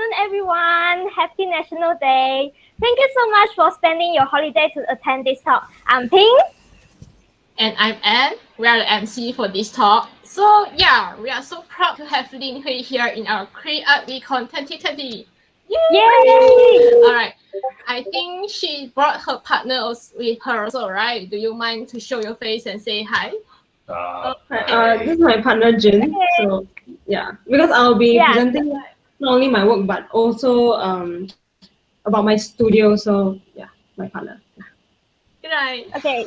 afternoon, everyone. Happy National Day. Thank you so much for spending your holiday to attend this talk. I'm Ping. And I'm Anne. We are the MC for this talk. So yeah, we are so proud to have Lyn-Hui here in our Create Art Weekon 2020. Yay! Alright, I think she brought her partner with her also, right? Do you mind to show your face and say hi? This is my partner Jin. So yeah, because I'll be presenting not only my work but also about my studio. So yeah, my partner. Right. Okay.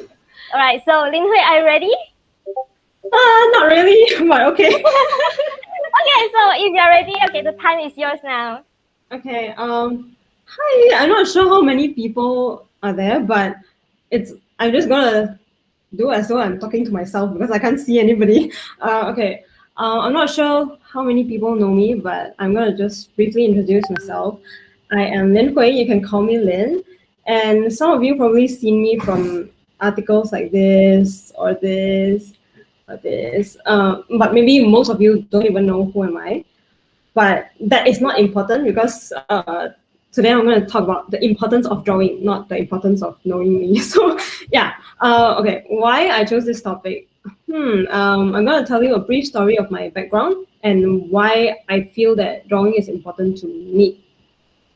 All right. So Lyn-Hui, are you ready? Not really, but okay. Okay. So if you're ready, okay, the time is yours now. Okay. Hi. I'm not sure how many people are there, but I'm just gonna do as though I'm talking to myself because I can't see anybody. Okay. I'm not sure how many people know me, but I'm gonna just briefly introduce myself. I am Lyn-Hui. You can call me Lyn. And some of you probably seen me from articles like this or this or this. But maybe most of you don't even know who am I. But that is not important because today I'm going to talk about the importance of drawing, not the importance of knowing me. So yeah, okay, why I chose this topic. I'm going to tell you a brief story of my background and why I feel that drawing is important to me.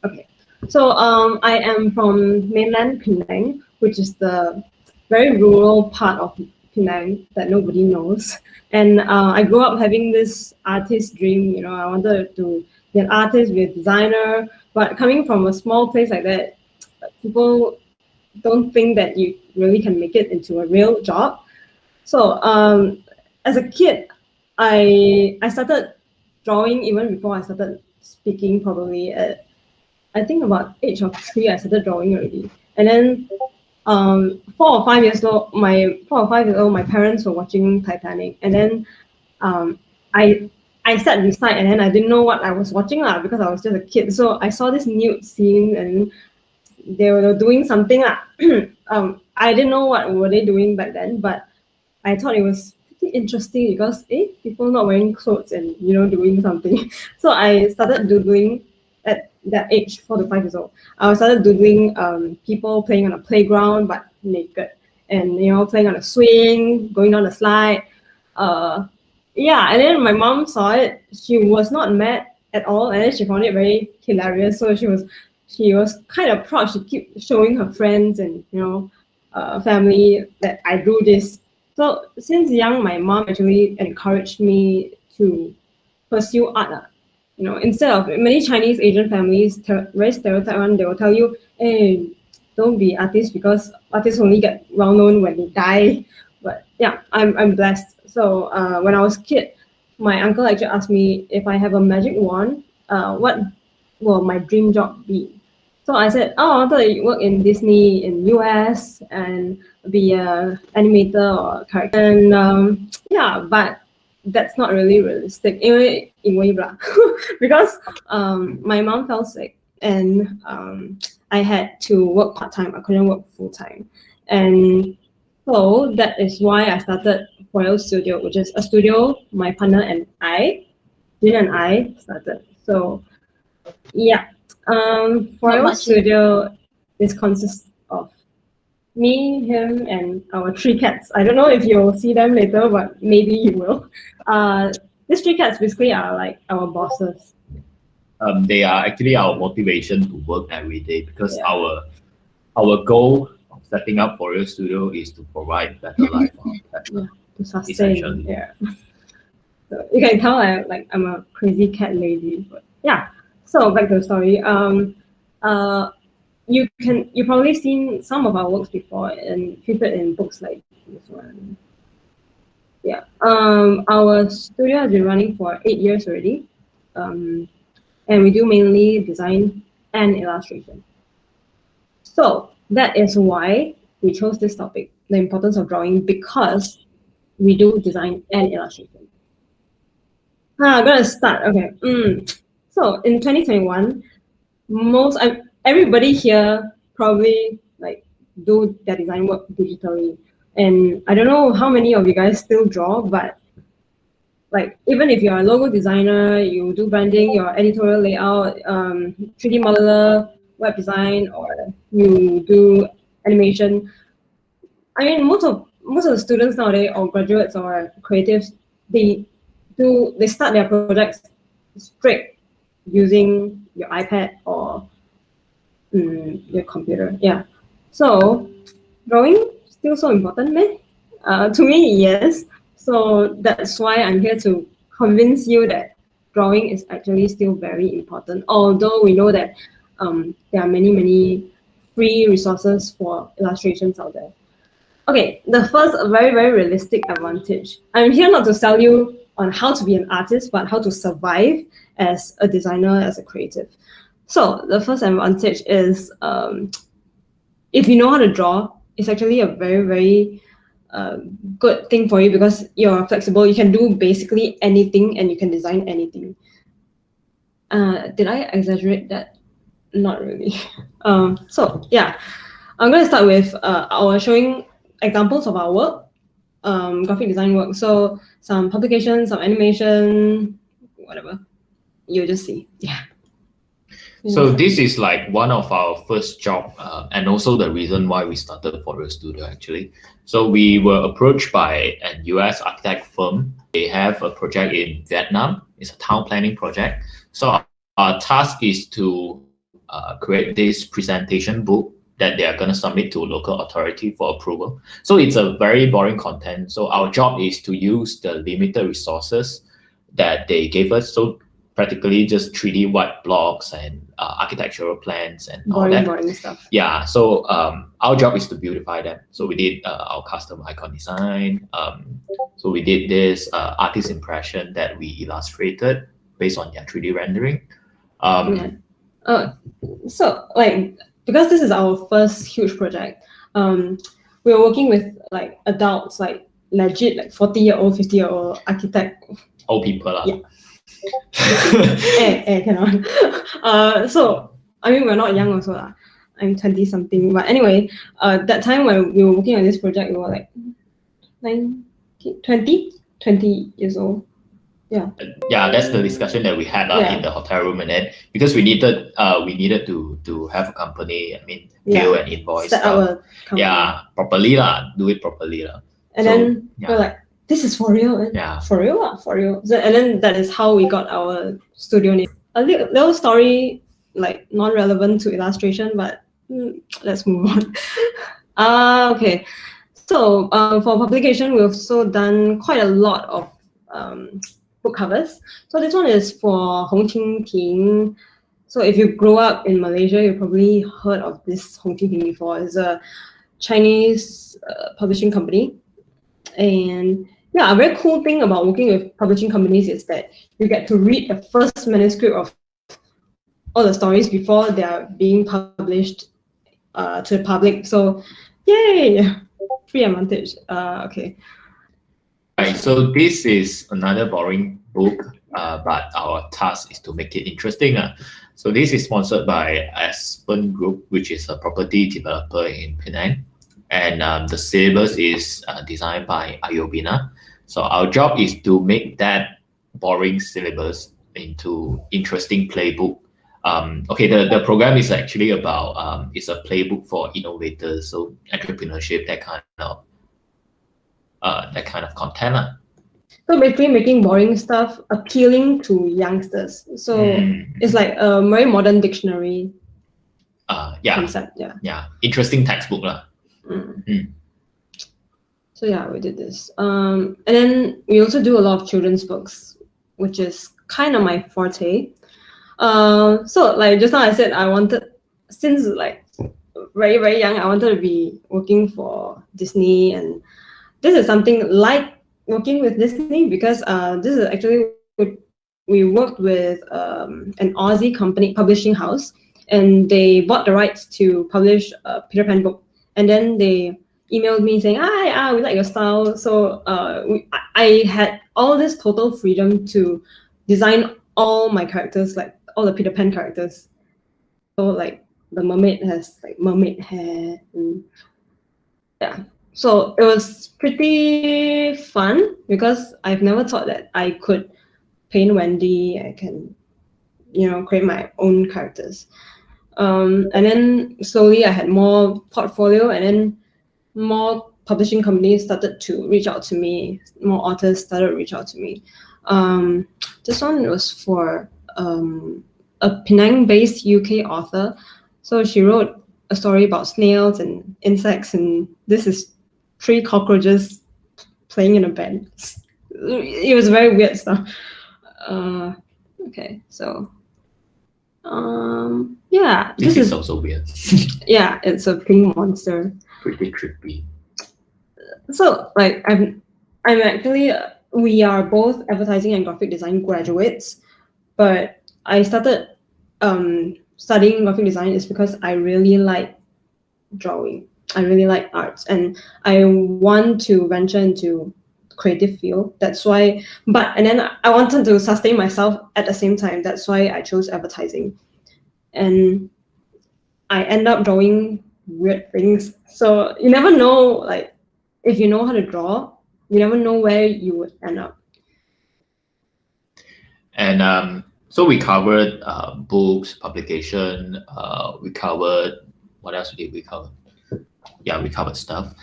Okay, so I am from mainland Penang, which is the very rural part of Penang that nobody knows. And I grew up having this artist dream. You know, I wanted to be an artist, be a designer. But coming from a small place like that, people don't think that you really can make it into a real job. So as a kid, I started drawing even before I started speaking. Probably at I think about age of 3, I started drawing already. And then 4 or 5 years old, my parents were watching Titanic, and then I sat beside, and then I didn't know what I was watching because I was just a kid. So I saw this nude scene, and they were doing something I didn't know what were they doing back then, but I thought it was pretty interesting because people not wearing clothes and doing something. So I started doodling at that age, 4 to 5 years old. I started doodling people playing on a playground but naked, and playing on a swing, going down the slide. And then my mom saw it. She was not mad at all, and then she found it very hilarious. So she was kind of proud. She kept showing her friends and family that I drew this. So since young, my mom actually encouraged me to pursue art. Instead of many Chinese Asian families, very stereotype one, they will tell you, hey, don't be artists because artists only get well known when they die. But yeah, I'm blessed. So when I was a kid, my uncle actually asked me if I have a magic wand, what will my dream job be? So I said, I wanted to work in Disney in US and be an animator or a character. And but that's not really realistic. Because my mom fell sick and I had to work part-time. I couldn't work full-time. And so that is why I started ForReal Studio, which is a studio my partner and Jin and I started. So yeah, ForReal Studio consists of me, him, and our 3 cats. I don't know if you'll see them later, but maybe you will. These 3 cats basically are like our bosses. They are actually our motivation to work every day because our goal of setting up ForReal Studio is to provide better life for our pets. To sustain. Yeah. So you can tell I'm a crazy cat lady, but yeah. So back to the story. You probably seen some of our works before and featured in books like this one. Yeah. Our studio has been running for 8 years already. And we do mainly design and illustration. So that is why we chose this topic, the importance of drawing, because we do design and illustration. I'm gonna start. Okay. So in 2021, everybody here probably do their design work digitally, and I don't know how many of you guys still draw, but like even if you're a logo designer, you do branding, your editorial layout, 3D modeler, web design, or you do animation. I mean, most of the students nowadays, or graduates or creatives, they start their projects straight using your iPad or your computer. Yeah. So drawing still so important, man. To me, yes. So that's why I'm here to convince you that drawing is actually still very important. Although we know that there are many free resources for illustrations out there. Okay, the first very, very realistic advantage. I'm here not to sell you on how to be an artist, but how to survive as a designer, as a creative. So the first advantage is if you know how to draw, it's actually a very, very good thing for you because you're flexible. You can do basically anything and you can design anything. Did I exaggerate that? Not really. So yeah, I'm going to start with our showing examples of our work, graphic design work. So some publications, some animation, whatever. You'll just see. Yeah. So this is like one of our first job, and also the reason why we started ForReal Studio actually. So we were approached by an US architect firm. They have a project in Vietnam. It's a town planning project. So our task is to create this presentation book that they are going to submit to local authority for approval. So it's a very boring content. So our job is to use the limited resources that they gave us. So practically just 3D white blocks and architectural plans and all that. Boring stuff. Yeah, so our job is to beautify them. So we did our custom icon design. So we did this artist impression that we illustrated based on their 3D rendering. So like, because this is our first huge project, we were working with like adults, like legit like 40-year-old, 50-year-old architect. Old people. Yeah. Cannot. So I mean, we're not young also. I'm 20 something. But anyway, that time when we were working on this project, we were like 20 years old. Yeah. Yeah, that's the discussion that we had in the hotel room, and then because we needed to have a company, I mean, bill and invoice. Set up a company. Yeah, properly do it properly And then we're like, this is ForReal. Yeah. ForReal. So, and then that is how we got our studio name. A little story, like non-relevant to illustration, but let's move on. Okay. So for publication, we've also done quite a lot of book covers. So this one is for Hong Qing Ting. So if you grow up in Malaysia, you probably heard of this Hong Qing Ting before. It's a Chinese publishing company. And yeah, a very cool thing about working with publishing companies is that you get to read the first manuscript of all the stories before they are being published to the public. So yay, free advantage. Okay. Right, so this is another boring book, but our task is to make it interesting. So this is sponsored by Aspen Group, which is a property developer in Penang. And the syllabus is designed by Ayobina. So our job is to make that boring syllabus into interesting playbook. Okay, the program is actually about, it's a playbook for innovators, so entrepreneurship, that kind of content. So basically making boring stuff appealing to youngsters. So it's like a very modern dictionary concept. Yeah, interesting textbook. So yeah, we did this. And then we also do a lot of children's books, which is kind of my forte. So like just now I said I wanted, since like very, very young, I wanted to be working for Disney, and this is something like working with Disney because this is actually, we worked with an Aussie company, publishing house, and they bought the rights to publish a Peter Pan book. And then they emailed me saying, hi, we like your style. So I had all this total freedom to design all my characters, like all the Peter Pan characters. So like the mermaid has like mermaid hair. And, yeah. So it was pretty fun because I've never thought that I could paint Wendy. I can, create my own characters. And then slowly I had more portfolio, and then more publishing companies started to reach out to me. More authors started to reach out to me. This one was for a Penang-based UK author. So she wrote a story about snails and insects, and this is 3 cockroaches playing in a band. It was very weird stuff. Okay, so yeah, This is also weird. yeah, it's a pink monster. Pretty trippy. So like I'm actually we are both advertising and graphic design graduates, but I started studying graphic design is because I really like drawing. I really like arts, and I want to venture into creative field. That's why, and then I wanted to sustain myself at the same time. That's why I chose advertising, and I end up drawing weird things. So you never know, like if you know how to draw, you never know where you would end up. And so we covered books, publication. We covered, what else did we cover? Yeah, we covered stuff.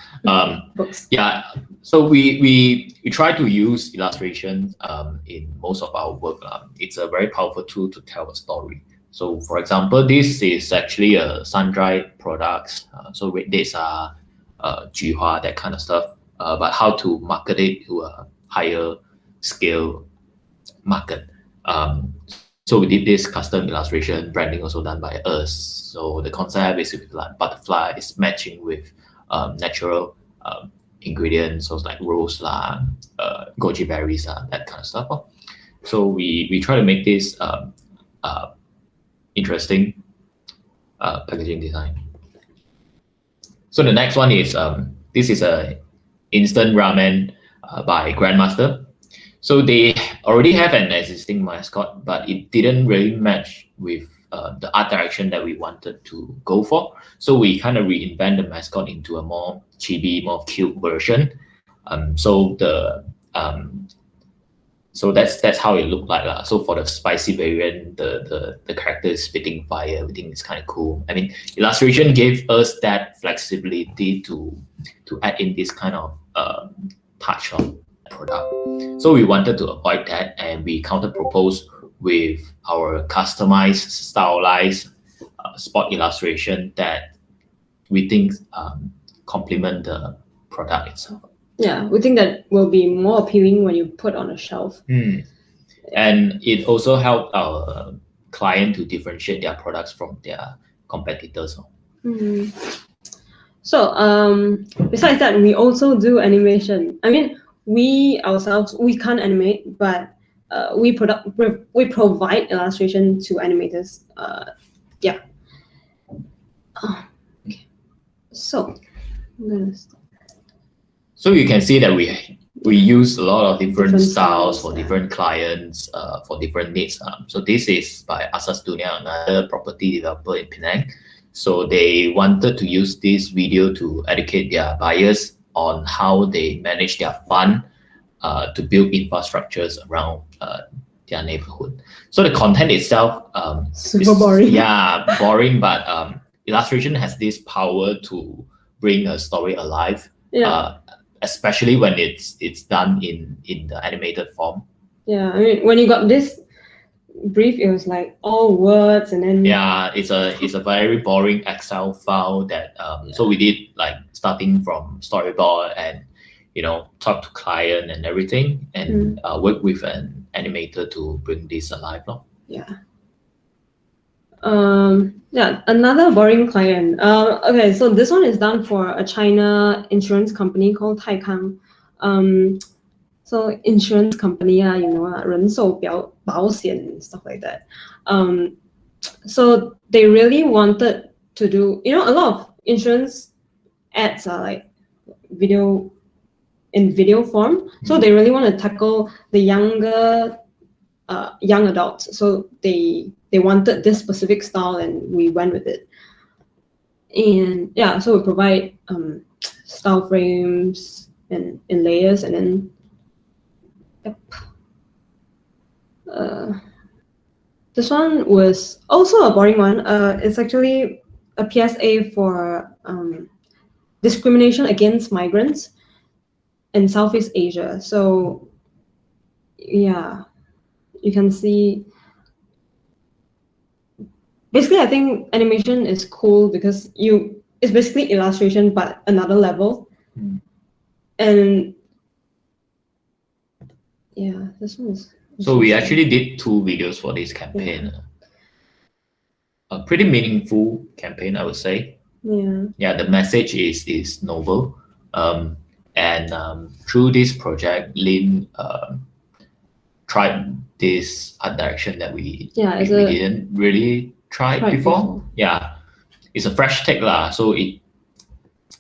Books. Yeah, so we try to use illustration in most of our work. It's a very powerful tool to tell a story. So for example, this is actually a sun-dried products. So these are Juhua, that kind of stuff. But how to market it to a higher scale market. So we did this custom illustration, branding also done by us. So the concept is like butterflies matching with natural ingredients, so like rose, goji berries, that kind of stuff. So we try to make this interesting packaging design. So the next one is this is a instant ramen by Grandmaster. So they already have an existing mascot, but it didn't really match with the art direction that we wanted to go for. So we kind of reinvent the mascot into a more chibi, more cute version. So that's how it looked like. So for the spicy variant, the character is spitting fire. Everything is kind of cool. I mean, illustration gave us that flexibility to add in this kind of touch on product. So we wanted to avoid that, and we counter proposed with our customized, stylized spot illustration that we think complement the product itself. Yeah, we think that will be more appealing when you put on a shelf. And it also helped our client to differentiate their products from their competitors. So besides that, we also do animation. I mean, we ourselves, we can't animate, but we provide illustration to animators. Yeah. Okay. So I'm gonna stop. So you can see that we use a lot of different styles for yeah. different clients, for different needs. So this is by Asas Dunia, another property developer in Penang. So they wanted to use this video to educate their buyers on how they manage their fund to build infrastructures around their neighborhood. So the content itself super boring. Yeah, boring, but illustration has this power to bring a story alive. Yeah. Especially when it's done in the animated form. Yeah, I mean, when you got this brief, it was like all words, and then yeah, it's a very boring Excel file that so we did like starting from storyboard and talk to client and everything, and work with an animator to bring this alive. Yeah. Yeah, another boring client. Okay, so this one is done for a China insurance company called Taikang. So insurance company, 人寿保险 and stuff like that. So they really wanted to do, a lot of insurance ads are like video form. So they really want to tackle the young adults. So they wanted this specific style, and we went with it. And yeah, so we provide style frames and in layers, and then this one was also a boring one. It's actually a PSA for discrimination against migrants in Southeast Asia. So yeah, you can see. Basically, I think animation is cool because it's basically illustration but another level. And yeah, this one is. So we actually did 2 videos for this campaign. A pretty meaningful campaign, I would say. Yeah, the message is novel. Through this project, Lynn tried this art direction that we didn't really try before. Yeah, it's a fresh take lah. So it,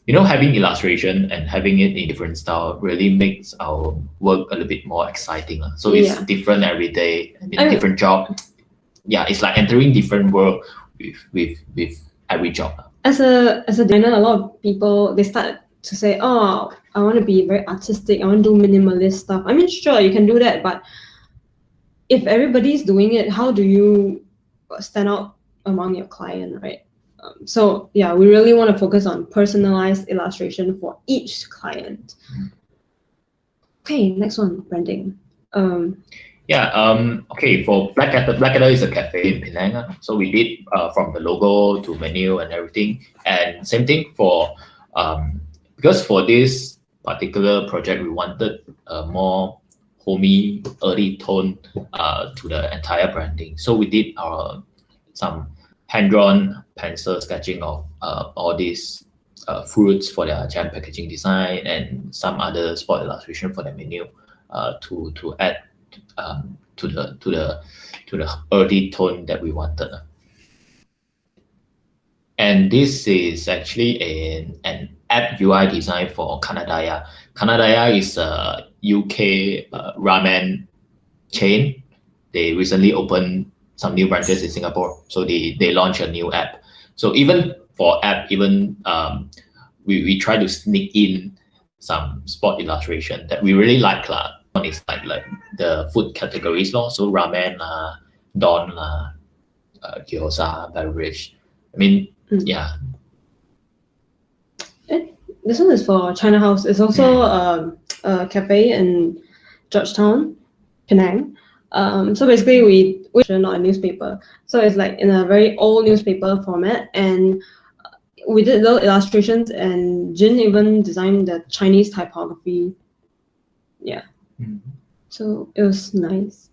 having illustration and having it in different style really makes our work a little bit more exciting. So it's different every day, different job. Yeah, it's like entering different world with every job. As a designer, a lot of people, they start to say, oh, I want to be very artistic, I want to do minimalist stuff. I mean, sure, you can do that, but if everybody's doing it, how do you stand out among your client, right? So yeah, we really want to focus on personalized illustration for each client. Okay, next one, branding. Okay, for Black Adder is a cafe in Penang. So we did from the logo to menu and everything. And same thing for, because for this particular project, we wanted a more homey, early tone to the entire branding. So we did some hand-drawn pencil sketching of all these fruits for their jam packaging design and some other spot illustration for the menu to add to the earthy tone that we wanted. And this is actually an app UI design for Kanadaya. Kanadaya is a UK ramen chain. They recently opened some new branches in Singapore, so they launched a new app. So even for app, we try to sneak in some spot illustration that we really like. One is like the food categories, so ramen, don, gyoza, beverage. I mean, yeah. This one is for China House. It's also a cafe in Georgetown, Penang. So basically, we not a newspaper. So it's like in a very old newspaper format, and we did little illustrations, and Jin even designed the Chinese typography. Yeah. So it was nice.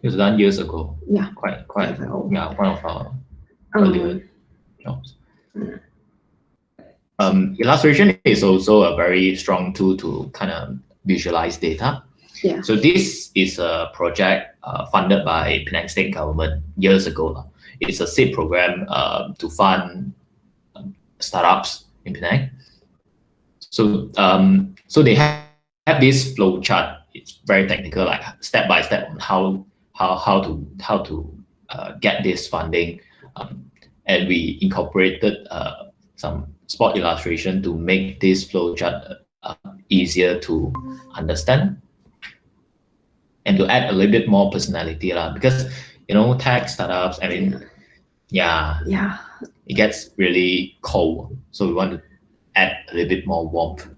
It was done years ago. Yeah. Quite old. Yeah, one of our earlier jobs. Illustration is also a very strong tool to kind of visualize data. Yeah. So this is a project funded by Penang State Government years ago. It's a seed program to fund startups in Penang. So they have this flow chart. It's very technical, like step by step on how to get this funding, and we incorporated some spot illustration to make this flow chart easier to understand and to add a little bit more personality, because tech startups, I mean, it gets really cold, so we want to add a little bit more warmth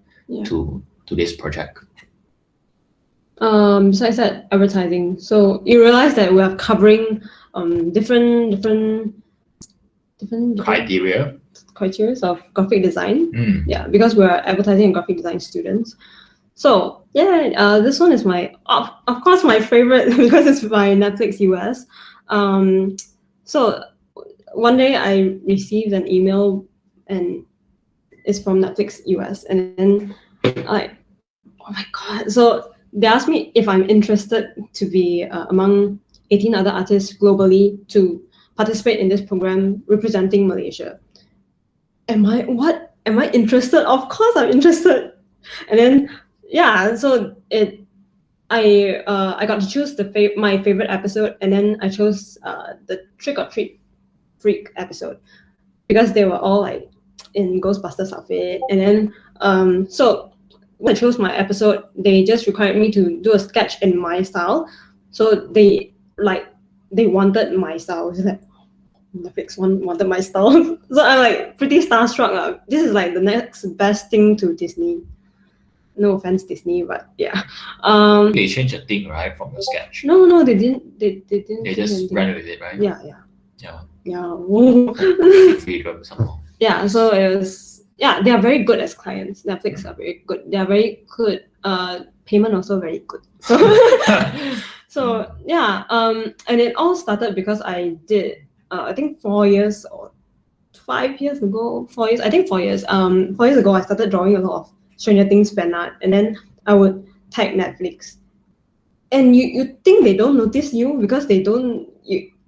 to this project. Besides that, advertising. So you realize that we are covering different criteria of graphic design. Yeah, because we're advertising and graphic design students. So yeah, this one is of course my favorite because it's by Netflix US. So one day I received an email and it's from Netflix US, and then oh my god! So they asked me if I'm interested to be among 18 other artists globally to participate in this program representing Malaysia. Am I interested? Of course I'm interested. And then so I got to choose my favorite episode, and then I chose the Trick or Treat Freak episode because they were all like in Ghostbusters outfit, and then so when I chose my episode, they just required me to do a sketch in my style. So they wanted my style. It's like Netflix wanted my style. So I'm like pretty starstruck. This is like the next best thing to Disney. No offense, Disney, but yeah. They changed the thing, right, from the sketch. No, they didn't. They didn't. They just ran with it, right? Yeah. Freedom somehow. Yeah. So it was. Yeah, they are very good as clients. Netflix are very good. They are very good. Payment also very good. So, so yeah. And it all started because I did. I think 4 years or 5 years ago. 4 years. I think 4 years. 4 years ago, I started drawing a lot of Stranger Things fan art, and then I would tag Netflix. And you think they don't notice you because they don't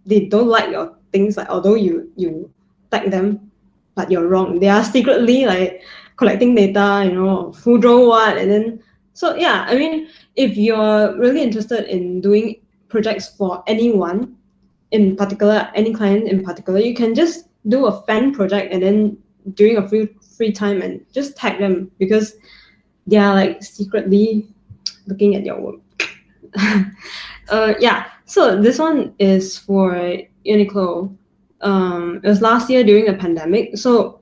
like your things, like although you tag them, but you're wrong. They are secretly like collecting data, who drew what, and then so yeah. I mean, if you're really interested in doing projects for anyone in particular, any client in particular, you can just do a fan project and then during a free time and just tag them because they are like secretly looking at your work. Yeah, so this one is for Uniqlo. It was last year during the pandemic. So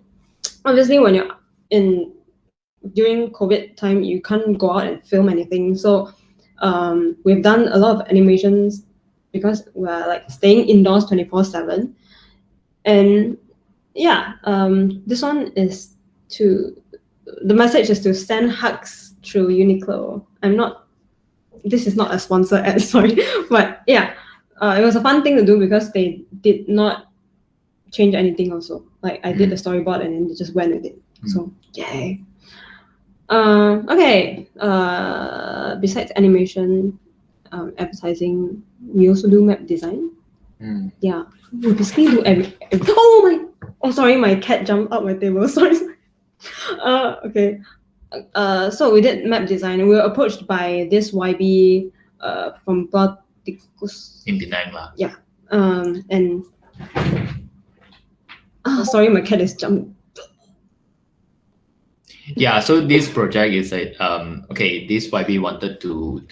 obviously when you're during COVID time, you can't go out and film anything. So we've done a lot of animations because we're like staying indoors 24/7. And yeah, this one is the message is to send hugs through Uniqlo. This is not a sponsor ad, sorry. But yeah, it was a fun thing to do because they did not change anything also. Like I did the storyboard and then they just went with it. So yay. Okay, besides animation, advertising, we also do map design. Yeah, we basically do every oh sorry, my cat jumped up my table, sorry. Okay. So we did map design and we were approached by this YB from Platicus. In Penang lah. Yeah. And sorry, my cat is jumping. Yeah, so this project is this YB wanted to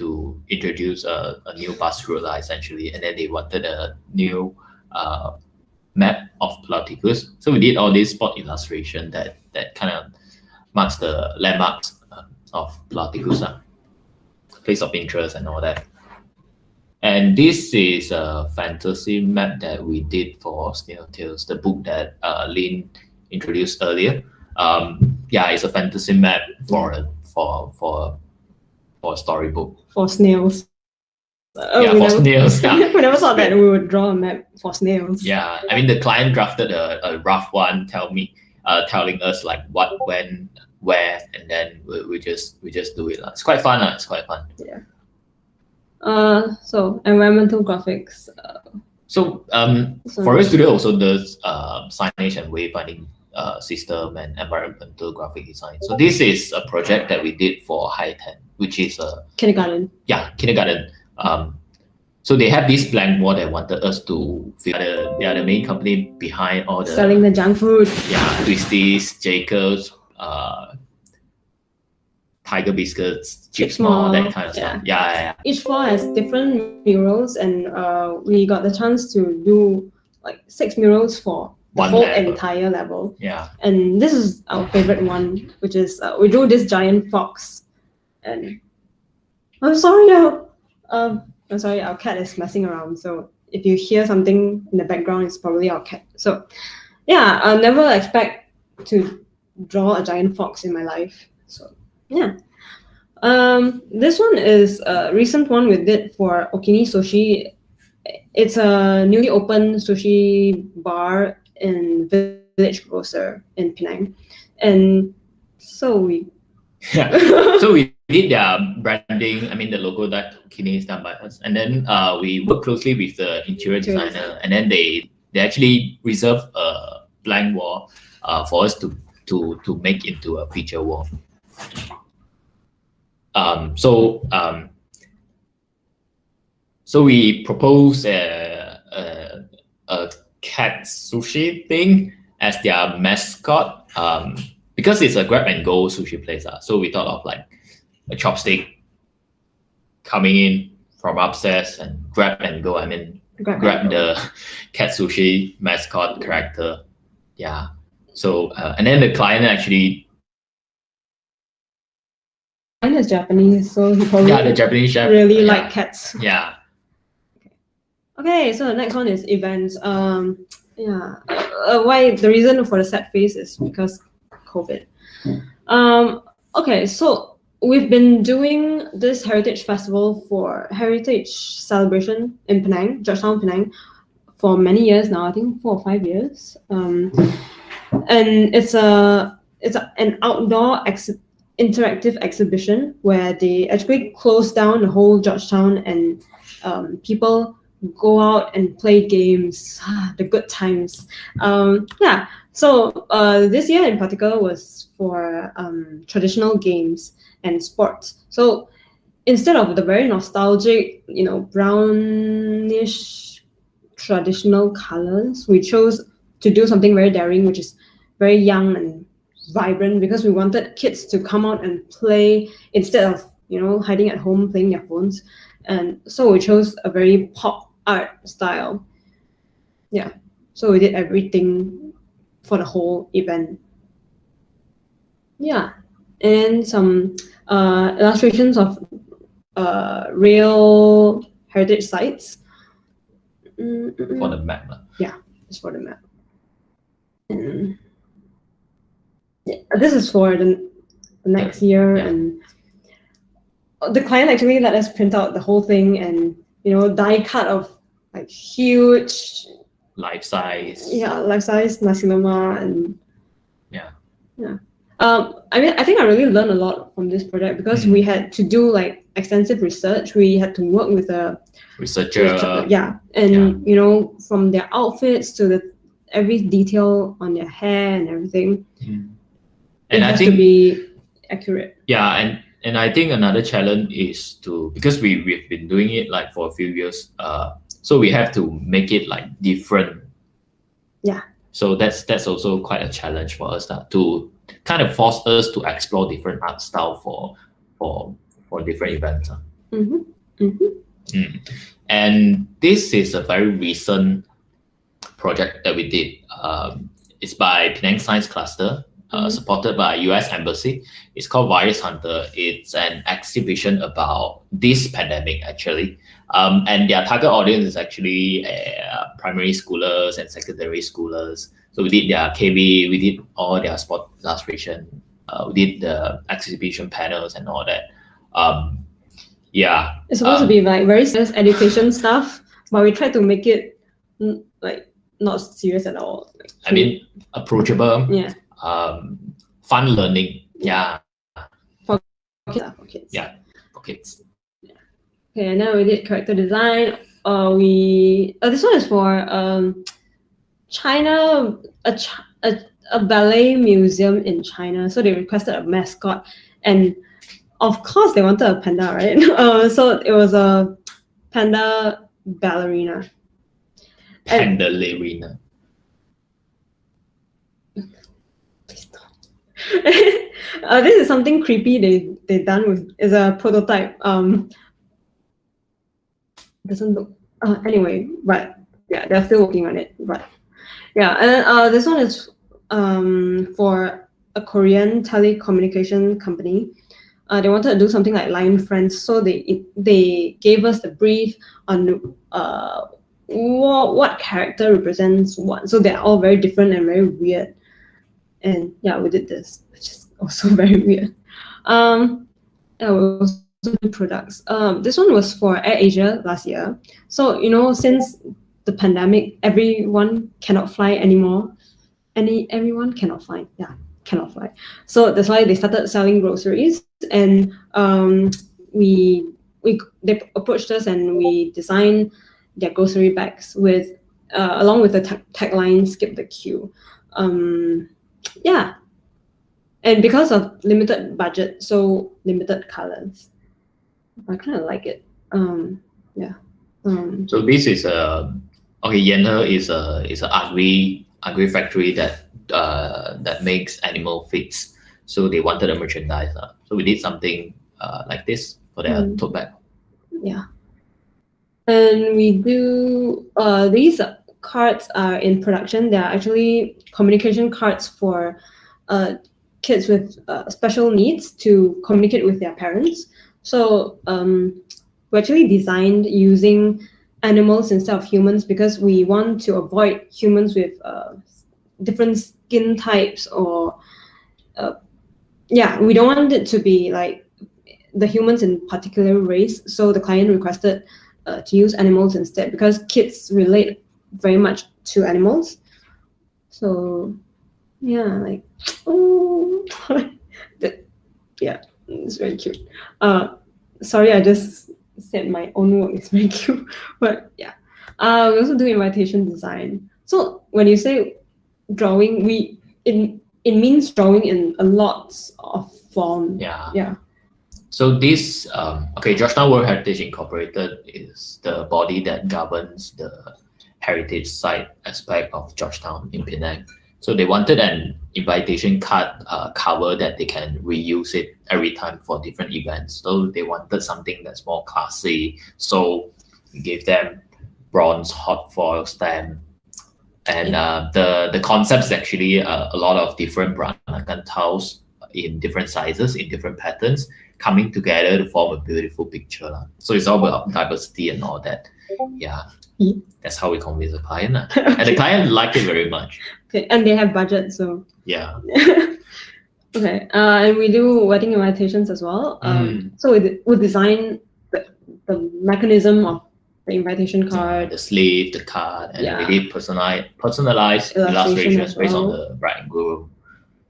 introduce a new bus route essentially, and then they wanted a new map of Platicus. So we did all this spot illustration that kind of marks the landmarks of Platicus, place of interest and all that. And this is a fantasy map that we did for Snail Tales, the book that Lynn introduced earlier. It's a fantasy map for a storybook. For snails. Snails. Yeah. We never thought that we would draw a map for snails. Yeah, I mean the client drafted a rough one, telling us like what, when, where, and then we just do it. It's quite fun. It's quite fun. Yeah. So environmental graphics. ForReal Studio also does signage and wayfinding system and environmental graphic design. So this is a project that we did for High 10, which is a kindergarten. Yeah, kindergarten. So they have this blank wall that wanted us to fill. They are the main company behind all the selling the junk food. Yeah, Twisties, Jacobs, Tiger Biscuits, Chips Mall, that kind of stuff. Yeah. Each floor has different murals, and we got the chance to do like 6 murals for the whole entire level. Yeah. And this is our favorite one, which is we drew this giant fox. And I'm sorry, our cat is messing around. So if you hear something in the background, it's probably our cat. So yeah, I'll never expect to draw a giant fox in my life. So yeah. This one is a recent one we did for Okini Sushi. It's a newly opened sushi bar in Village Grocer in Penang. And so we did their branding. I mean, the logo that Okini is done by us. And then we worked closely with the interior designer. And then they actually reserved a blank wall for us to make into a feature wall. So we proposed a cat sushi thing as their mascot, because it's a grab and go sushi place, so we thought of like a chopstick coming in from upstairs and grab and go. I mean, grab the cat sushi mascot character. Yeah. So and then the client actually. Mine is Japanese, so he probably the Japanese chef really like cats. Yeah. Okay, so the next one is events. Why the reason for the sad face is because COVID. Okay, so we've been doing this heritage festival for heritage celebration in Penang, Georgetown, Penang, for many years now. I think 4 or 5 years. And it's an outdoor interactive exhibition where they actually close down the whole Georgetown and people go out and play games, the good times. So this year in particular was for traditional games and sports. So instead of the very nostalgic, brownish traditional colors, we chose to do something very daring, which is very young and vibrant, because we wanted kids to come out and play instead of hiding at home playing their phones. And so we chose a very pop art style. Yeah, so we did everything for the whole event. Yeah, and some illustrations of real heritage sites for the map. Yeah, it's for the map. And this is for the next year, and the client actually let us print out the whole thing and die cut of like huge life size nasi lemak and yeah. I think I really learned a lot from this project because we had to do like extensive research. We had to work with a researcher, from their outfits to every detail on their hair and everything. And I think to be accurate. Yeah, and I think another challenge is because we've been doing it like for a few years, so we have to make it like different. Yeah. So that's also quite a challenge for us to kind of force us to explore different art style for different events. And this is a very recent project that we did. It's by Penang Science Cluster. Supported by US Embassy. It's called Virus Hunter. It's an exhibition about this pandemic actually. And their target audience is actually primary schoolers and secondary schoolers. So we did their KB, we did all their sport illustration, we did the exhibition panels and all that. It's supposed to be like very serious education stuff, but we tried to make it like not serious at all. I mean, approachable. Yeah. Fun learning. For kids. Yeah, for kids. Okay, and then we did character design. This one is for China, a ballet museum in China. So they requested a mascot, and of course they wanted a panda, right? So it was a panda ballerina. Pandalerina. This is something creepy they done with is a prototype. Doesn't look anyway, but yeah, they're still working on it. But yeah, and this one is for a Korean telecommunication company. They wanted to do something like Line Friends, so they gave us the brief on what character represents what. So they're all very different and very weird. And yeah, we did this, which is also very weird. We also did products. This one was for Air Asia last year. So since the pandemic, everyone cannot fly anymore. Everyone cannot fly. Yeah, cannot fly. So that's why they started selling groceries, and they approached us and we designed their grocery bags with along with the tagline "Skip the queue." Yeah, and because of limited budget, so limited colors, I kind of like it. So this is Yanhe is a agri factory that that makes animal fits. So they wanted a merchandise. So we did something like this for their tote bag. Yeah. And we do, these cards are in production. They are actually communication cards for kids with special needs to communicate with their parents. So we actually designed using animals instead of humans because we want to avoid humans with different skin types, or we don't want it to be like the humans in particular race. So the client requested to use animals instead because kids relate very much to animals. So like, oh yeah, it's very cute. Sorry, I just said my own work is very cute, but yeah. We also do invitation design. So when you say drawing, it means drawing in a lot of form. Yeah. So this, Georgetown World Heritage Incorporated is the body that governs the heritage site aspect of Georgetown in Penang. So they wanted an invitation card cover that they can reuse it every time for different events. So they wanted something that's more classy. So we gave them bronze hot foil stamp. And the concept is actually a lot of different Peranakan tiles in different sizes, in different patterns, coming together to form a beautiful picture. So it's all about diversity and all that. Yeah. That's how we convince the client. And the client liked it very much. Okay, and they have budget, so. Yeah. Okay, and we do wedding invitations as well. So we design the mechanism of the invitation card, the sleeve, the card, and we did personalized illustrations based on the bride and groom.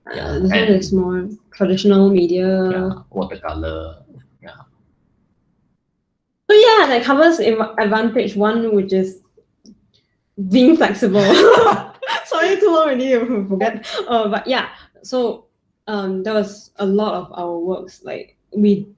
This one is more traditional media. Watercolor. So that covers advantage one, which is being flexible. Sorry, too long already, you forget. But so there was a lot of our works. Like when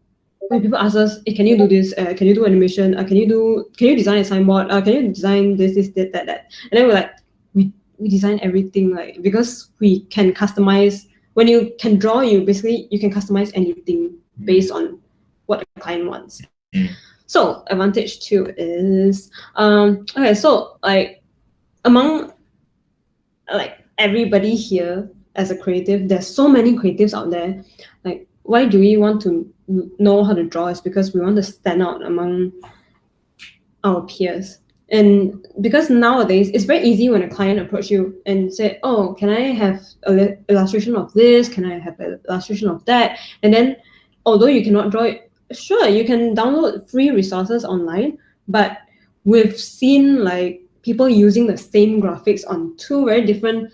people ask us, hey, can you do this? Can you do animation? Can you design a signboard? Can you design this, that? And then we're like, we design everything, like, because we can customize. When you can draw, you can customize anything based on what the client wants. So advantage two is so like among like everybody here as a creative, there's so many creatives out there. Like, why do we want to know how to draw? Is because we want to stand out among our peers. And because nowadays it's very easy when a client approach you and say, oh, can I have an illustration of this? Can I have an illustration of that? And then although you cannot draw it, sure, you can download free resources online, but we've seen like people using the same graphics on two very different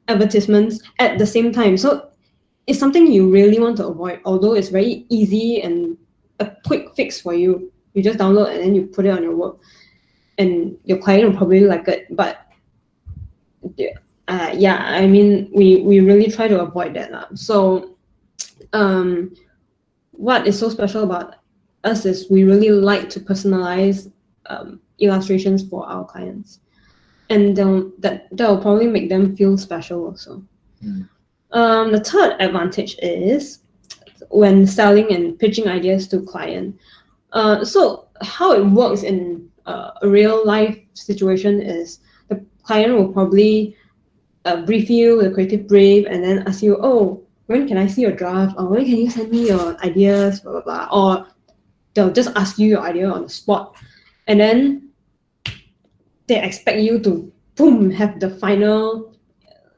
advertisements at the same time. So it's something you really want to avoid, although it's very easy and a quick fix for you. You just download and then you put it on your work, and your client will probably like it. But I mean, we really try to avoid that. So what is so special about us is we really like to personalize illustrations for our clients, and that will probably make them feel special also. The third advantage is when selling and pitching ideas to client. So how it works in a real life situation is the client will probably brief you, the creative brief, and then ask you, oh, when can I see your draft? Or when can you send me your ideas, blah, blah, blah. Or they'll just ask you your idea on the spot. And then they expect you to, boom, have the final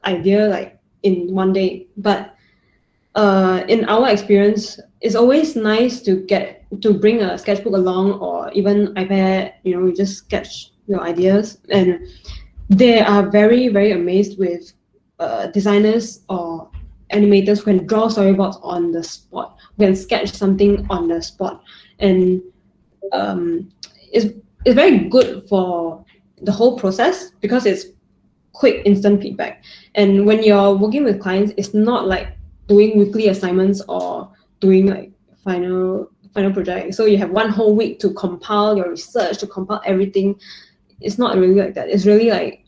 idea like in one day. But in our experience, it's always nice to bring a sketchbook along, or even iPad, you just sketch your ideas. And they are very, very amazed with designers or animators who can draw storyboards on the spot, who can sketch something on the spot. And it's very good for the whole process because it's quick, instant feedback. And when you're working with clients, it's not like doing weekly assignments or doing like final project. So you have one whole week to compile your research, to compile everything. It's not really like that. It's really like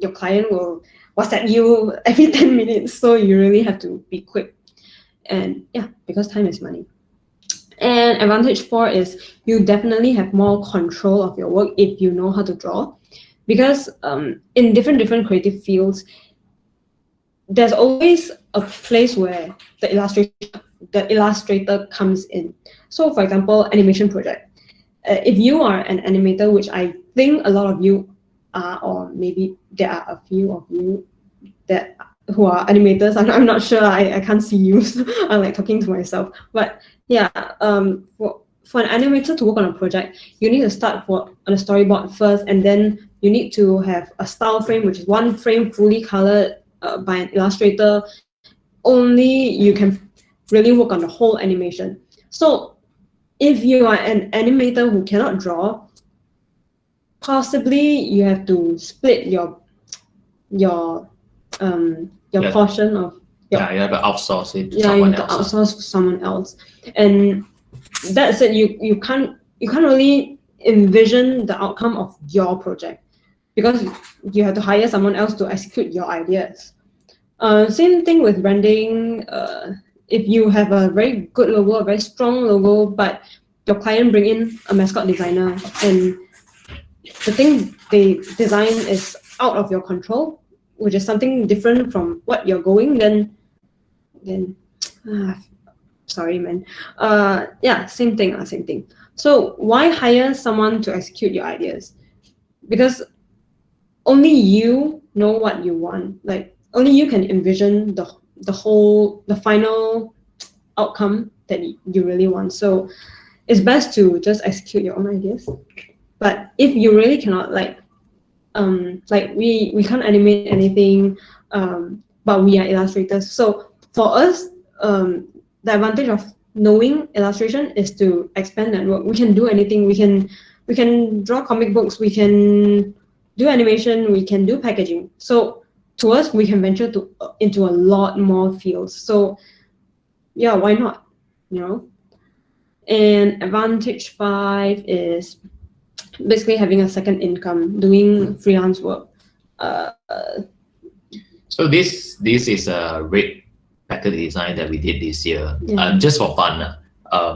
your client will WhatsApp you every 10 minutes. So you really have to be quick. And yeah, because time is money. And advantage 4 is you definitely have more control of your work if you know how to draw. Because in different creative fields, there's always a place where the illustrator comes in. So for example, animation project. If you are an animator, which I think a lot of you are, or maybe there are a few of you that who are animators. I'm not sure. I can't see you. So I'm like talking to myself. But yeah, for an animator to work on a project, you need to start on a storyboard first, and then you need to have a style frame, which is one frame fully colored by an illustrator. Only you can really work on the whole animation. So if you are an animator who cannot draw, possibly you have to split your portion of you have to outsource it to you someone have to else. outsource to someone else, and that's it. You can't really envision the outcome of your project because you have to hire someone else to execute your ideas. Same thing with branding. If you have a very good logo, a very strong logo, but your client bring in a mascot designer and the thing they design is out of your control, which is something different from what you're going, then sorry man. Yeah, same thing. So why hire someone to execute your ideas? Because only you know what you want. Like only you can envision the final outcome that you really want. So it's best to just execute your own ideas. But if you really cannot, like we can't animate anything, but we are illustrators. So for us, the advantage of knowing illustration is to expand network. We can do anything. We can draw comic books. We can do animation. We can do packaging. So to us, we can venture into a lot more fields. So yeah, why not? You know. And advantage 5 is basically having a second income, doing freelance work. So this is a red packet design that we did this year, just for fun.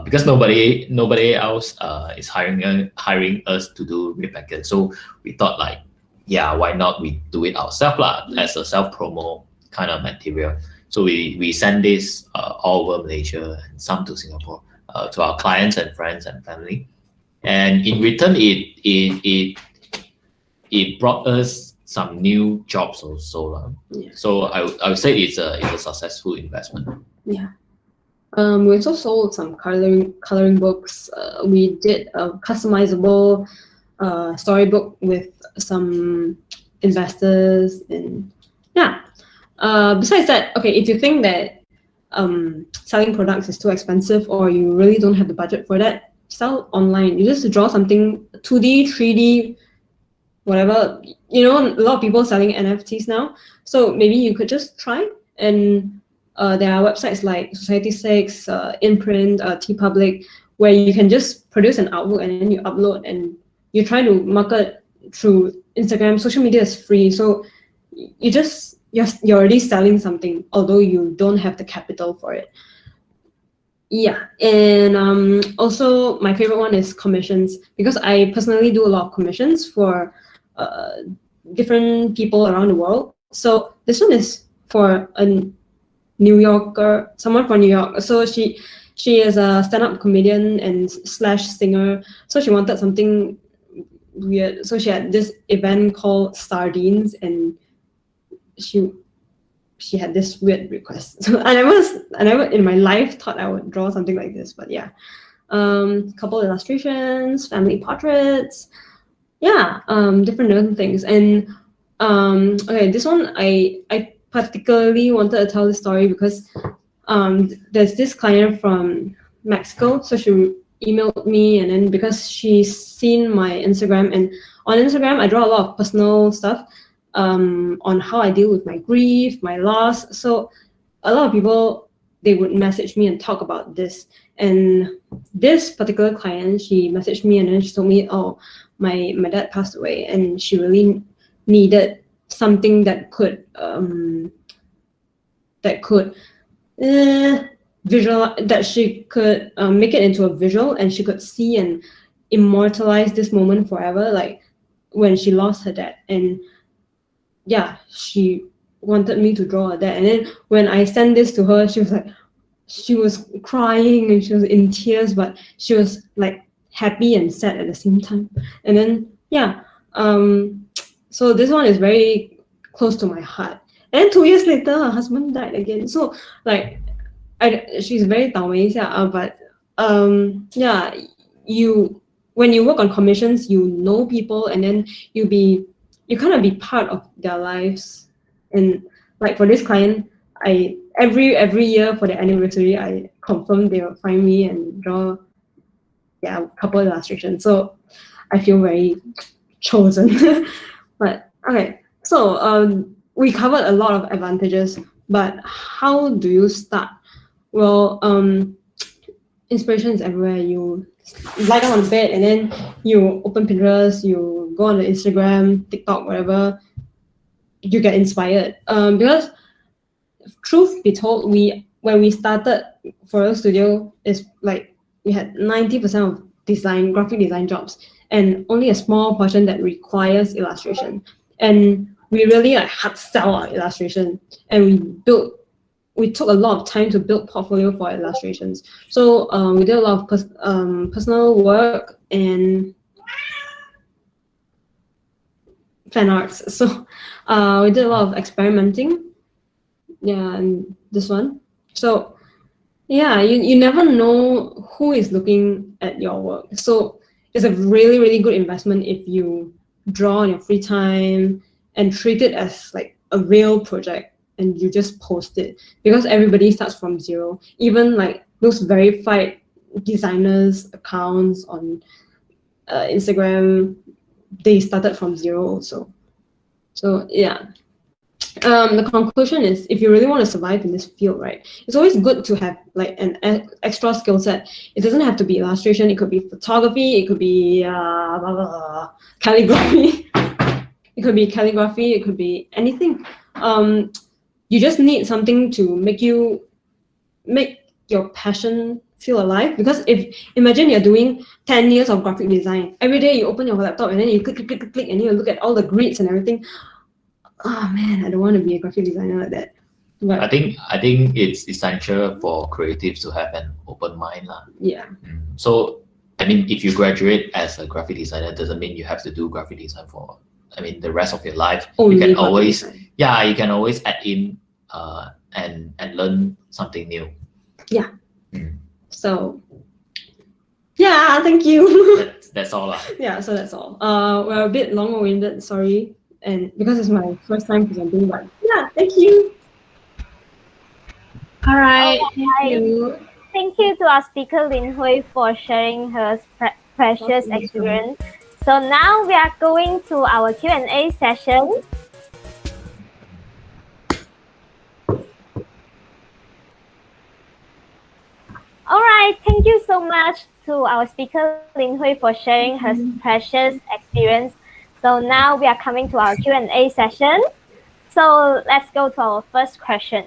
Because nobody else is hiring us to do red packet. So we thought like, yeah, why not we do it ourselves as a self promo kind of material. So we send this all over Malaysia and some to Singapore to our clients and friends and family. And in return, it brought us some new jobs also. So I would say it's a successful investment. Yeah. We also sold some coloring books. We did a customizable storybook with some investors, and yeah. Besides that, okay, if you think that selling products is too expensive or you really don't have the budget for that, sell online. You just draw something 2D, 3D, whatever. You know, a lot of people selling NFTs now. So maybe you could just try. And there are websites like Society6, Imprint, TeePublic, where you can just produce an artwork and then you upload and you try to market through Instagram. Social media is free. So you're already selling something, although you don't have the capital for it. Yeah, and also my favorite one is commissions, because I personally do a lot of commissions for different people around the world. So this one is for a New Yorker, someone from New York. So she is a stand-up comedian and / singer. So she wanted something weird. So she had this event called Sardines, and she had this weird request. So I never in my life thought I would draw something like this, but yeah. Couple illustrations, family portraits, yeah, different things. And okay, this one I particularly wanted to tell this story because there's this client from Mexico. So she emailed me, and then because she's seen my Instagram, and on Instagram I draw a lot of personal stuff. On how I deal with my grief, my loss. So a lot of people, they would message me and talk about this. And this particular client, she messaged me and then she told me, oh, my dad passed away and she really needed something that could visual, that she could make it into a visual, and she could see and immortalize this moment forever, like when she lost her dad. And yeah, she wanted me to draw her dad. And then when I sent this to her, she was crying and she was in tears, but she was like happy and sad at the same time. And then yeah, so this one is very close to my heart. And 2 years later, her husband died again. So like, she's very 倒霉一下, but yeah, when you work on commissions, you know people, and then you kind of be part of their lives. And like for this client, every year for the anniversary, I confirm they will find me and draw a couple illustrations. So I feel very chosen. But okay, so we covered a lot of advantages, but how do you start? Well, inspiration is everywhere. You lie down on the bed and then you open Pinterest, you go on the Instagram, TikTok, whatever, you get inspired. Because truth be told, when we started ForReal Studio, is like we had 90% of graphic design jobs, and only a small portion that requires illustration. And we really like hard sell our illustration, and we took a lot of time to build portfolio for illustrations. So we did a lot of personal work and fan arts. So we did a lot of experimenting. Yeah, and this one. So yeah, you never know who is looking at your work. So it's a really, really good investment if you draw in your free time and treat it as like a real project, and you just post it, because everybody starts from zero. Even like those verified designers accounts on Instagram, they started from zero also. So yeah, the conclusion is, if you really want to survive in this field, right, it's always good to have like an extra skill set. It doesn't have to be illustration. It could be photography. It could be calligraphy. It could be calligraphy. It could be anything. You just need something to make your passion feel alive. Because imagine you're doing 10 years of graphic design. Every day you open your laptop and then you click, and you look at all the grids and everything. Oh man, I don't want to be a graphic designer like that. But I think it's essential for creatives to have an open mind lah. Yeah. So I mean, if you graduate as a graphic designer, doesn't mean you have to do graphic design for the rest of your life. Only you can always design. you can always add in and learn something new. Yeah. So yeah, thank you. That's all lah. Yeah, so that's all. We're a bit long-winded, sorry, and because it's my first time presenting, but yeah, thank you. All right. Thank you. Thank you to our speaker Lyn-Hui for sharing her precious experience. So now we are going to our Q&A session. All right, thank you so much to our speaker Lyn-Hui for sharing her precious experience. So now we are coming to our Q&A session. So let's go to our first question.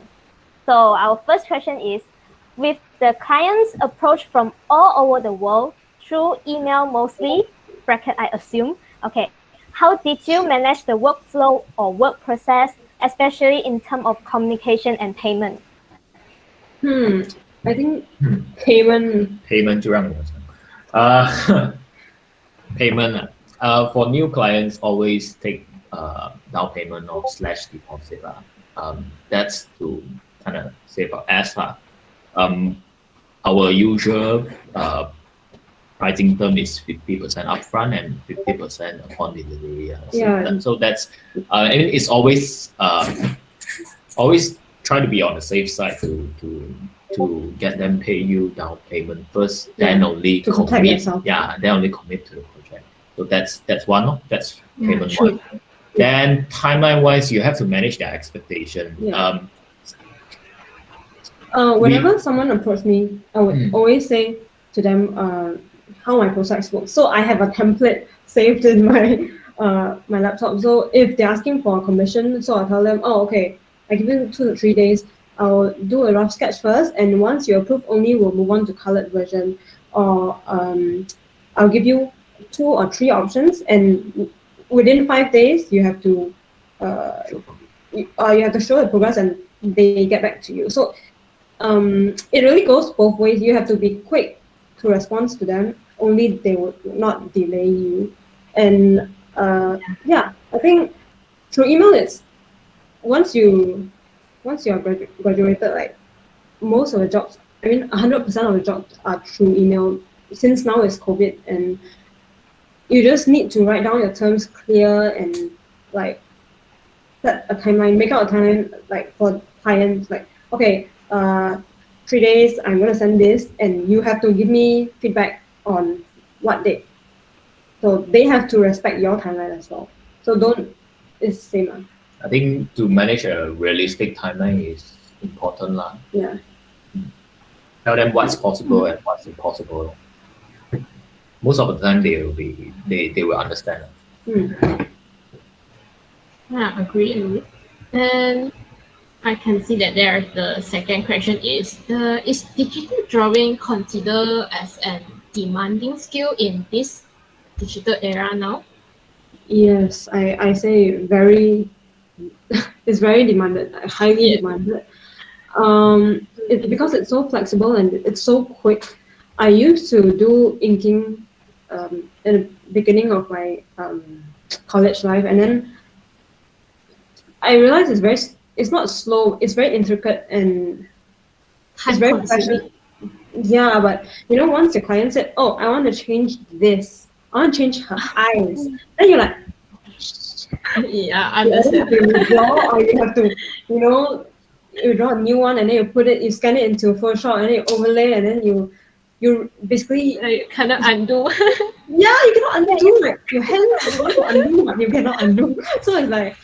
So our first question is, with the clients approach from all over the world through email mostly, bracket I assume, okay, how did you manage the workflow or work process, especially in terms of communication and payment? I think payment 就让我讲。Payment for new clients always take down payment or / deposit lah. That's to kind of save our ass lah. Our usual pricing term is 50% upfront and 50% upon delivery. So that's it's always try to be on the safe side to get them pay you down payment first, then only to protect commit. yourself. Yeah, then only commit to the project. So that's one. That's payment true. one. Then timeline wise, you have to manage their expectation. Whenever someone approached me, I would always say to them how my process works. So I have a template saved in my my laptop. So if they're asking for a commission, so I'll tell them, oh, okay, I give you 2 to 3 days. I'll do a rough sketch first, and once you approve, only we'll move on to colored version. Or I'll give you 2 or 3 options, and within 5 days, you have to you have to show the progress, and they get back to you. So it really goes both ways. You have to be quick to respond to them. Only they would not delay you. And yeah, I think through email, it's once you are graduated, like most of the jobs, I mean 100% of the jobs are through email. Since now it's COVID, and you just need to write down your terms clear and like set a timeline, make out a timeline like for clients, like okay, 3 days I'm gonna send this, and you have to give me feedback on what date. So they have to respect your timeline as well. So it's same. I think to manage a realistic timeline is important lah. Yeah. Tell them what's possible and what's impossible. Most of the time they will understand. Yeah, agree. And I can see that there the second question is digital drawing considered as a demanding skill in this digital era now? Yes, I say it's very demanded, highly demanded. It's because it's so flexible and it's so quick. I used to do inking in the beginning of my college life, and then I realized it's not slow, it's very intricate and it's very professional. Yeah, but once the client said, oh, I want to change this, I want to change her eyes, then you're like, yeah, I understand. You draw, or you have to, you draw a new one, and then you scan it into Photoshop, and then you overlay, and then you basically you cannot undo. Yeah, you cannot undo. Like your hand, you want to undo, but you cannot undo. So it's like,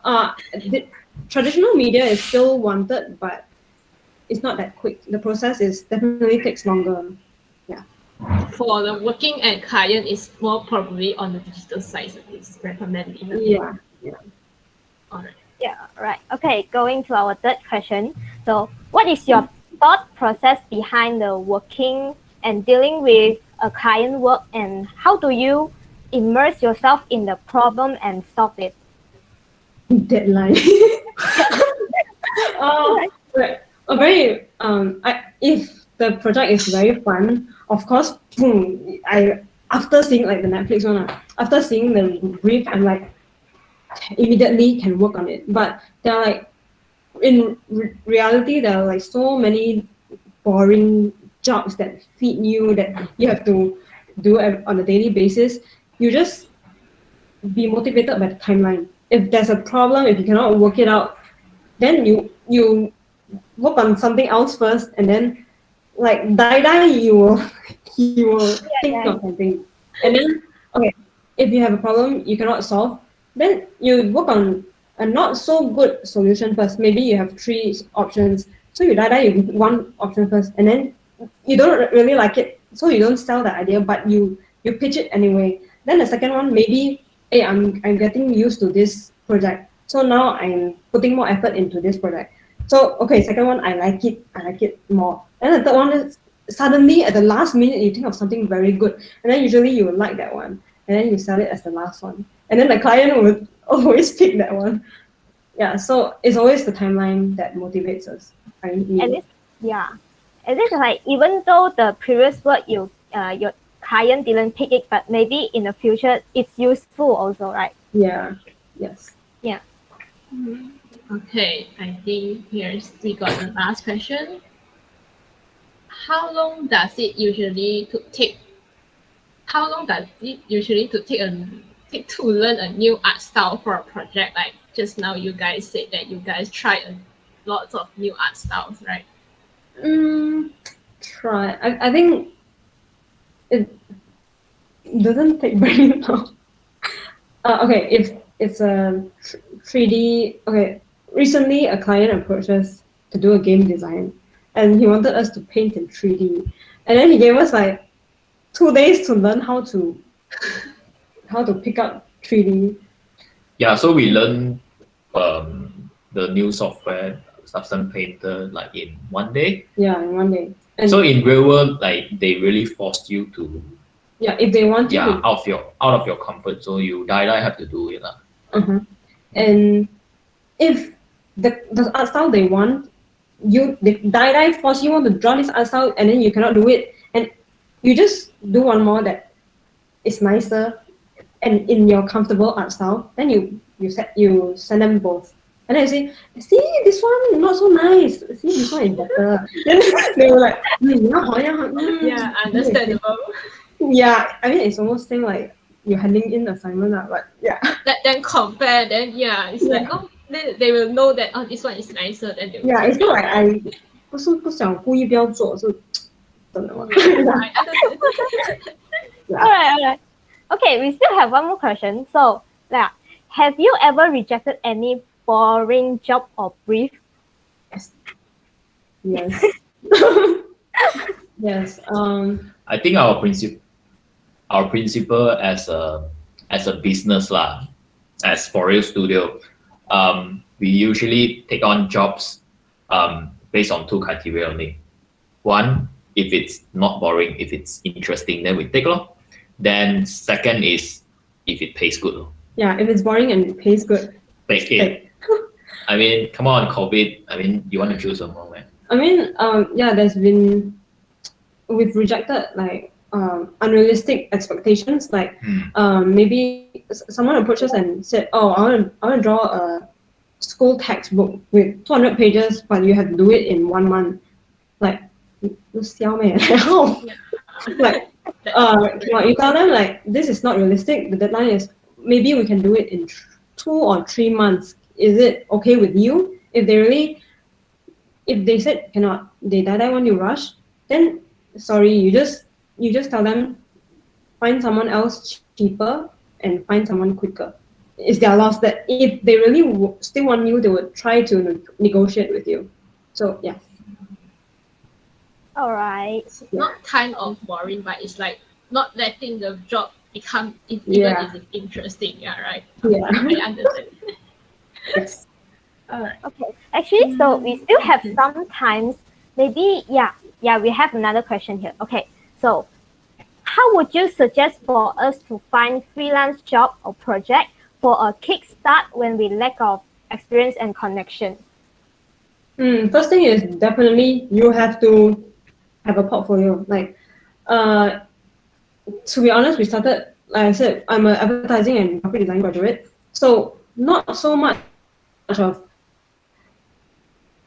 the traditional media is still wanted, but it's not that quick. The process definitely takes longer. Yeah. For the working and client, is more probably on the digital side, so it's recommended. Yeah. All right. Yeah, right. Okay, going to our third question. So, what is your thought process behind the working and dealing with a client work, and how do you immerse yourself in the problem and solve it? Deadline. If the project is very fun, of course, after seeing like the Netflix one, after seeing the brief, I'm like immediately can work on it. But there are like in reality, there are like so many boring jobs that feed you that you have to do on a daily basis. You just be motivated by the timeline. If there's a problem, if you cannot work it out, then you work on something else first, and then like you will think of something. And then okay, if you have a problem you cannot solve, then you work on a not so good solution first. Maybe you have 3 options, so you you one option first, and then you don't really like it, so you don't sell the idea, but you pitch it anyway. Then the second one, maybe, hey, I'm getting used to this project, so now I'm putting more effort into this project. So okay, second one, I like it more. And the third one is suddenly at the last minute you think of something very good, and then usually you will like that one, and then you sell it as the last one, and then the client would always pick that one. Yeah, so it's always the timeline that motivates us. And it's like, even though the previous work your client didn't pick it, but maybe in the future it's useful also, right? Yeah. Yes. Yeah. Okay, I think we got the last question. How long does it usually take to learn a new art style for a project? Like just now you guys said that you guys tried lots of new art styles, right? Try. I think it doesn't take very long. Okay, if it's a 3D. Okay, recently a client approached us to do a game design, and he wanted us to paint in 3D, and then he gave us like 2 days to learn how to pick up 3D. Yeah, so we learn the new software, Substance Painter, like in one day. Yeah, in one day. And So in real world, like they really forced you to yeah, if they want you to, out of your comfort zone, you die have to do it. and if the art style they want, they die force you want to draw this art style and then you cannot do it, and you just do one more that is nicer and in your comfortable art style, then you send them both. And then I say, see, this one not so nice. See, this one is better. Then they were like, Yeah, understandable. Yeah, I mean, it's almost same like you're handing in assignment, but yeah. Let them compare, then it's like, oh, they will know that, oh, this one is nicer than the Yeah, it's not like I 不想故意不要做，是真的吗？ Alright. Okay, we still have one more question. So, yeah, have you ever rejected any boring job or brief? Yes. Yes. I think our principle as a business lah, as ForReal Studio, we usually take on jobs based on 2 criteria only. One, if it's not boring, if it's interesting, then we take lor. Then second is if it pays good. Yeah, if it's boring and it pays good. Take it. I mean, come on, COVID. I mean, you want to choose one more, man. I mean, yeah, we've rejected like unrealistic expectations. Like maybe someone approached us and said, "Oh, I want to draw a school textbook with 200 pages, but you have to do it in 1 month." Like, how? Like, you tell them like this is not realistic. The deadline is maybe we can do it in 2 or 3 months. Is it okay with you? If they said cannot, they die want you rush, then sorry, you just tell them find someone else cheaper and find someone quicker. It's their loss. That if they really still want you, they would try to negotiate with you. So yeah. All right. It's not kind of boring, but it's like not letting the job become even Yeah. is interesting. Yeah, right. Yeah. I understand. Yes. Okay. Actually, so we still have sometimes maybe we have another question here. Okay. So how would you suggest for us to find freelance job or project for a kickstart when we lack of experience and connection? First thing is definitely you have to have a portfolio. Like, to be honest, we started, like I said, I'm an advertising and graphic design graduate, so not so much of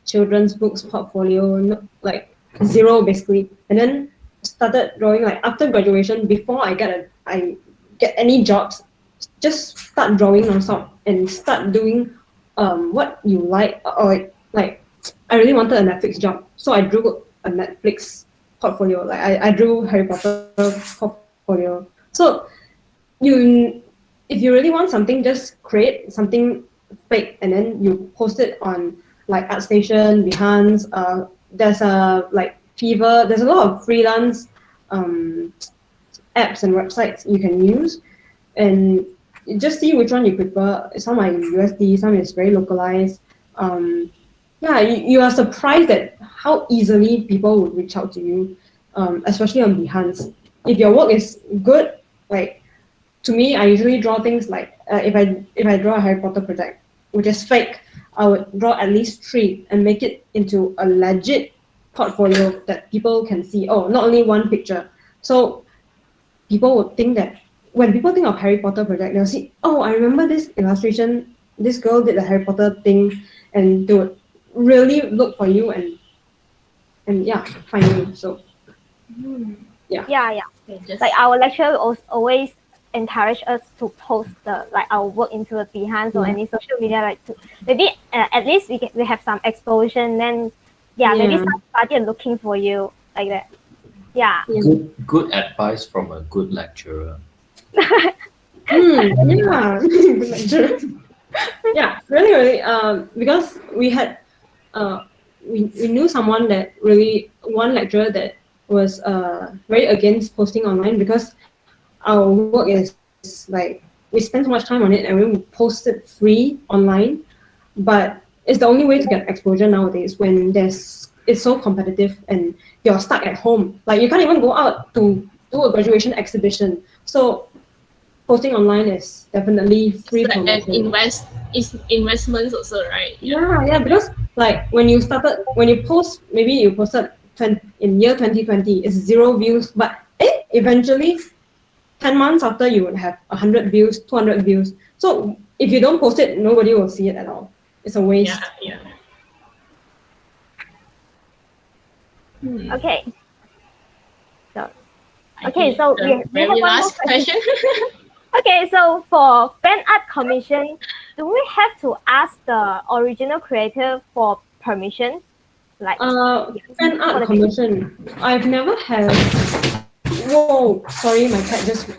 children's books portfolio, like zero basically. And then started drawing like after graduation, before I get any jobs, just start drawing nonstop and start doing what you like. Or like I really wanted a Netflix job, so I drew a Netflix portfolio. Like I drew Harry Potter portfolio. So if you really want something, just create something fake and then you post it on like ArtStation, Behance. There's a like Fiverr. There's a lot of freelance apps and websites you can use, and just see which one you prefer. Some are in USD, some is very localized. Yeah, you are surprised at how easily people would reach out to you, especially on Behance. If your work is good, like to me, I usually draw things like if I draw a Harry Potter project, which is fake, I would draw at least 3 and make it into a legit portfolio that people can see. Oh, not only one picture. So people would think that when people think of Harry Potter project, they'll see, oh, I remember this illustration. This girl did the Harry Potter thing, and they would really look for you and yeah, find you. So Yeah. Okay, Like our lecturer always encourage us to post our work into the Behance or any social media, like to maybe at least we have some exposure. Then maybe somebody are looking for you like that. Yeah. Good advice from a good lecturer. Yeah, good lecturer. Yeah, really, because we had we knew someone that really, one lecturer that was very against posting online, because our work is like we spend so much time on it and we post it free online, but it's the only way to get exposure nowadays when it's so competitive and you're stuck at home. Like you can't even go out to do a graduation exhibition. So posting online is definitely free So, and promotion. investments also, right? Yeah, because like when you post, maybe you posted in year 2020, it's 0 views, but eventually 10 months after you would have 100 views, 200 views. So if you don't post it, nobody will see it at all. It's a waste. Yeah. Okay. I Okay, think so the we have very one more last question. Okay, so for fan art commission, do we have to ask the original creator for permission? Like Fan art commission. I've never had. Whoa, sorry, my cat just.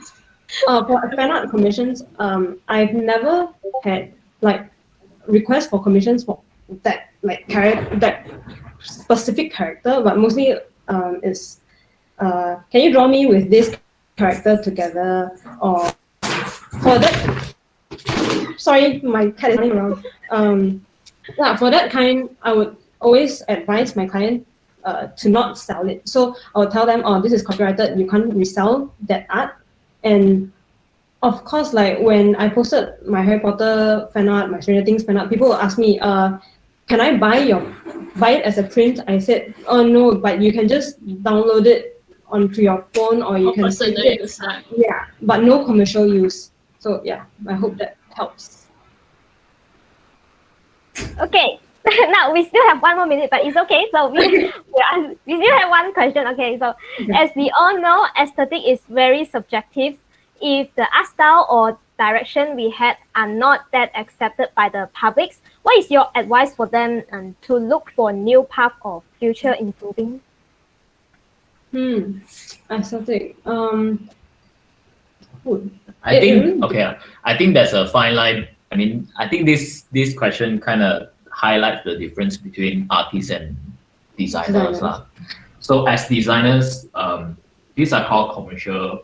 For fan art commissions, I've never had like requests for commissions for that that specific character, but mostly is can you draw me with this character together, or for that. Sorry, my cat is running around. Yeah, for that kind, I would always advise my client to not sell it. So I would tell them, oh, this is copyrighted, you can't resell that art. And of course, like when I posted my Harry Potter fan art, my Stranger Things fan art, people will ask me, can I buy it as a print? I said, oh no, but you can just download it onto your phone, or you can print it. Yeah, but no commercial use. So yeah, I hope that helps. Okay, now we still have 1 more minute, but it's okay. So we still have one question. Okay, so as we all know, aesthetic is very subjective. If the art style or direction we had are not that accepted by the publics, what is your advice for them to look for new path of future improving? Aesthetic. I think there's a fine line. I mean, I think this question kind of highlights the difference between artists and designers. So as designers, these are called commercial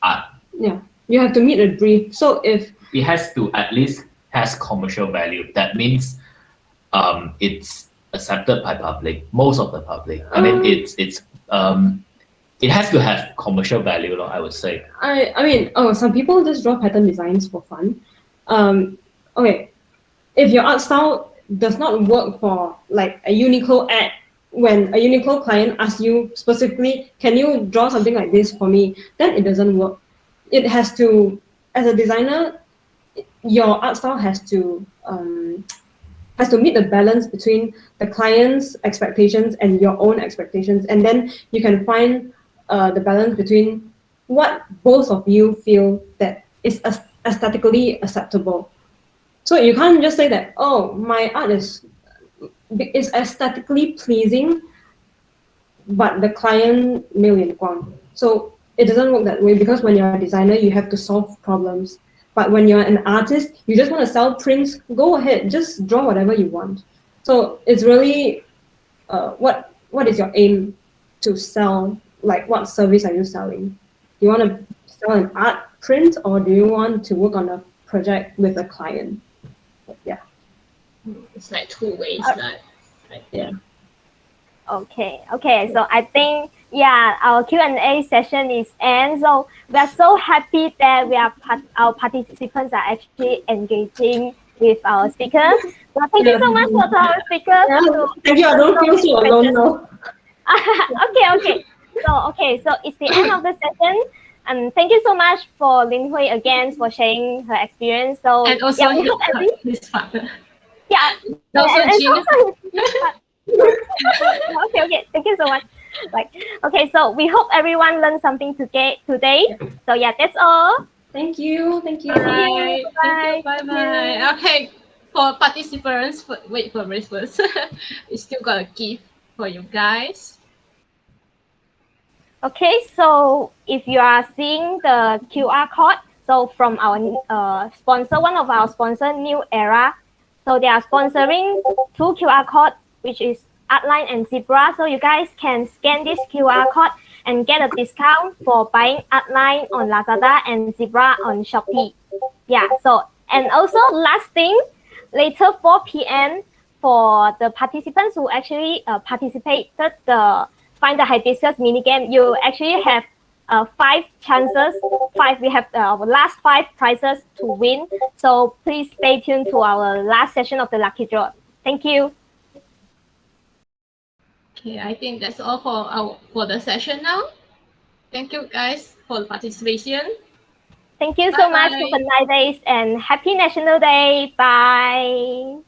art. Yeah, you have to meet a brief. So if it has to at least has commercial value, that means it's accepted by public, most of the public. I mean, it has to have commercial value, I would say. I mean, some people just draw pattern designs for fun. Okay, if your art style does not work for like a Uniqlo ad, when a Uniqlo client asks you specifically, can you draw something like this for me? Then it doesn't work. It has to, as a designer, your art style has to meet the balance between the client's expectations and your own expectations, and then you can find the balance between what both of you feel that is aesthetically acceptable. So you can't just say that, oh, my art is aesthetically pleasing, but the client 没有眼光. So it doesn't work that way, because when you're a designer, you have to solve problems. But when you're an artist, you just want to sell prints, go ahead, just draw whatever you want. So it's really what is your aim to sell? Like, what service are you selling? Do you want to sell an art print, or do you want to work on a project with a client? Yeah. It's like two ways. Yeah. Okay. So I think our Q&A session is end. So we are so happy that our participants are actually engaging with our speakers. So thank you so much for our speakers. Thank you. I don't feel so alone now. Okay. So it's the end of the session. And thank you so much for Lyn-Hui again for sharing her experience. So and also his father. Yeah. Okay. Thank you so much. So we hope everyone learned something today. So that's all. Thank you. All right. Bye. Okay. For participants, wait for response. We still got a gift for you guys. Okay, so if you are seeing the QR code, so from our sponsor, one of our sponsor, New Era, so they are sponsoring 2 QR codes, which is Artline and Zebra. So you guys can scan this QR code and get a discount for buying Artline on Lazada and Zebra on Shopee. Yeah, so, and also last thing, later 4 p.m. for the participants who actually participated the Find the Hibiscus minigame, you actually have 5 chances. We have our last 5 prizes to win. So please stay tuned to our last session of the lucky draw. Thank you. Okay, I think that's all for the session now. Thank you guys for the participation. Thank you so much. Bye. Have a nice day and happy National Day. Bye.